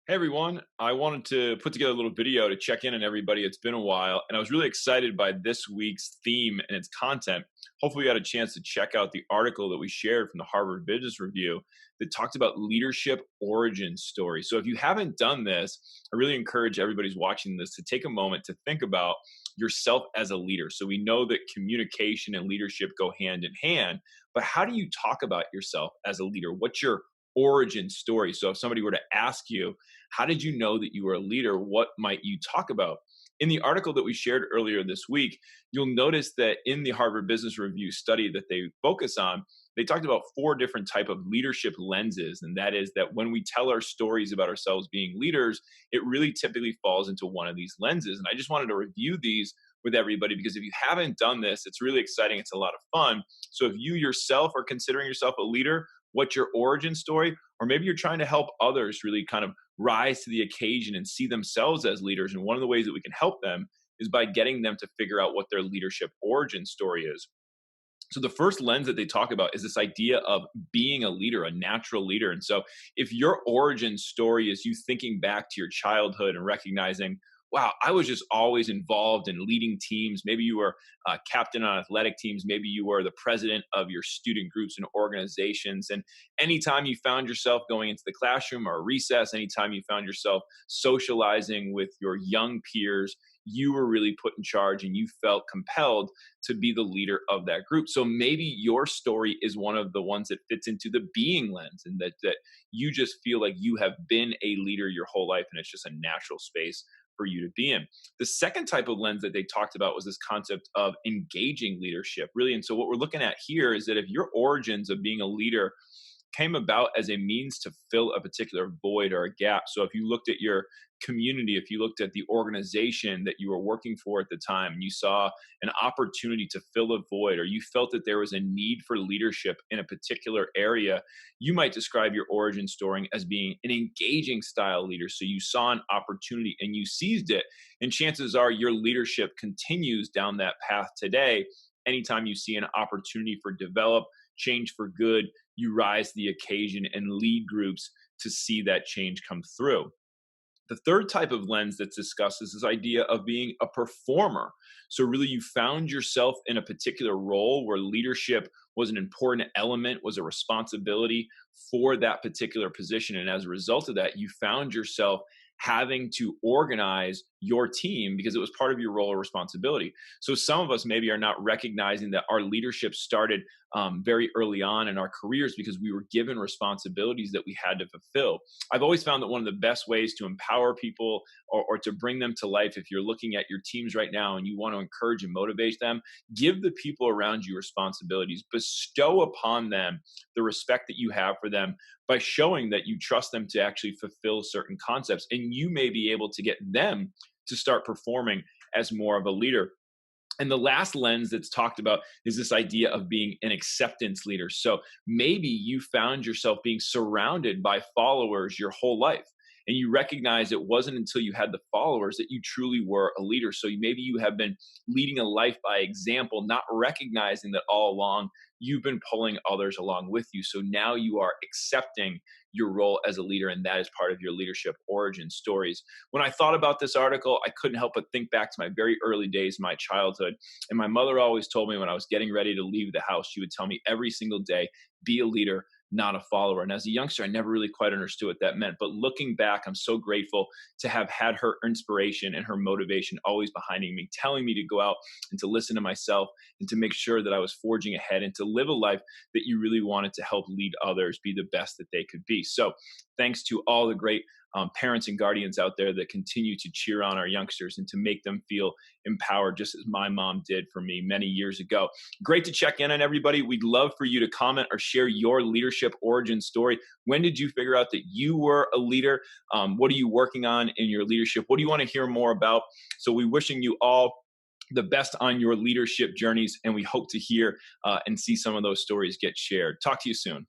Hey everyone, I wanted to put together a little video to check in on everybody. It's been a while, and I was really excited by this week's theme and its content. Hopefully, you got a chance to check out the article that we shared from the Harvard Business Review that talked about leadership origin story. So, if you haven't done this, I really encourage everybody who's watching this to take a moment to think about yourself as a leader. So, we know that communication and leadership go hand in hand, but how do you talk about yourself as a leader? What's your origin story? So, if somebody were to ask you, how did you know that you were a leader? What might you talk about? In the article that we shared earlier this week, you'll notice that in the Harvard Business Review study that they focus on, they talked about four different type of leadership lenses. And that is that when we tell our stories about ourselves being leaders, it really typically falls into one of these lenses. And I just wanted to review these with everybody because if you haven't done this, it's really exciting. It's a lot of fun. So if you yourself are considering yourself a leader, what's your origin story? Or maybe you're trying to help others really kind of rise to the occasion and see themselves as leaders. And one of the ways that we can help them is by getting them to figure out what their leadership origin story is. So the first lens that they talk about is this idea of being a leader, a natural leader. And so if your origin story is you thinking back to your childhood and recognizing, wow, I was just always involved in leading teams. Maybe you were captain on athletic teams. Maybe you were the president of your student groups and organizations. And anytime you found yourself going into the classroom or recess, anytime you found yourself socializing with your young peers, you were really put in charge and you felt compelled to be the leader of that group. So maybe your story is one of the ones that fits into the being lens, and that you just feel like you have been a leader your whole life and it's just a natural space for you to be in. The second type of lens that they talked about was this concept of engaging leadership, really. And so what we're looking at here is that if your origins of being a leader came about as a means to fill a particular void or a gap. So if you looked at your community, if you looked at the organization that you were working for at the time, and you saw an opportunity to fill a void, or you felt that there was a need for leadership in a particular area, you might describe your origin story as being an engaging style leader. So you saw an opportunity and you seized it. And chances are your leadership continues down that path today. Anytime you see an opportunity for develop, change for good, you rise to the occasion and lead groups to see that change come through. The third type of lens that's discussed is this idea of being a performer. So, really, you found yourself in a particular role where leadership was an important element, was a responsibility for that particular position. And as a result of that, you found yourself having to organize your team because it was part of your role or responsibility. So some of us maybe are not recognizing that our leadership started very early on in our careers because we were given responsibilities that we had to fulfill. I've always found that one of the best ways to empower people or to bring them to life, if you're looking at your teams right now and you want to encourage and motivate them, give the people around you responsibilities, bestow upon them the respect that you have for them by showing that you trust them to actually fulfill certain concepts. And you may be able to get them to start performing as more of a leader. And the last lens that's talked about is this idea of being an acceptance leader. So maybe you found yourself being surrounded by followers your whole life. And you recognize it wasn't until you had the followers that you truly were a leader. So maybe you have been leading a life by example, not recognizing that all along you've been pulling others along with you. So now you are accepting your role as a leader, and that is part of your leadership origin stories. When I thought about this article, I couldn't help but think back to my very early days, my childhood. And my mother always told me when I was getting ready to leave the house, she would tell me every single day, be a leader, not a follower. And as a youngster, I never really quite understood what that meant. But looking back, I'm so grateful to have had her inspiration and her motivation always behind me, telling me to go out and to listen to myself and to make sure that I was forging ahead and to live a life that you really wanted to help lead others be the best that they could be. So thanks to all the great parents and guardians out there that continue to cheer on our youngsters and to make them feel empowered, just as my mom did for me many years ago. Great to check in on everybody. We'd love for you to comment or share your leadership origin story. When did you figure out that you were a leader? What are you working on in your leadership? What do you want to hear more about? So we're wishing you all the best on your leadership journeys, and we hope to hear and see some of those stories get shared. Talk to you soon.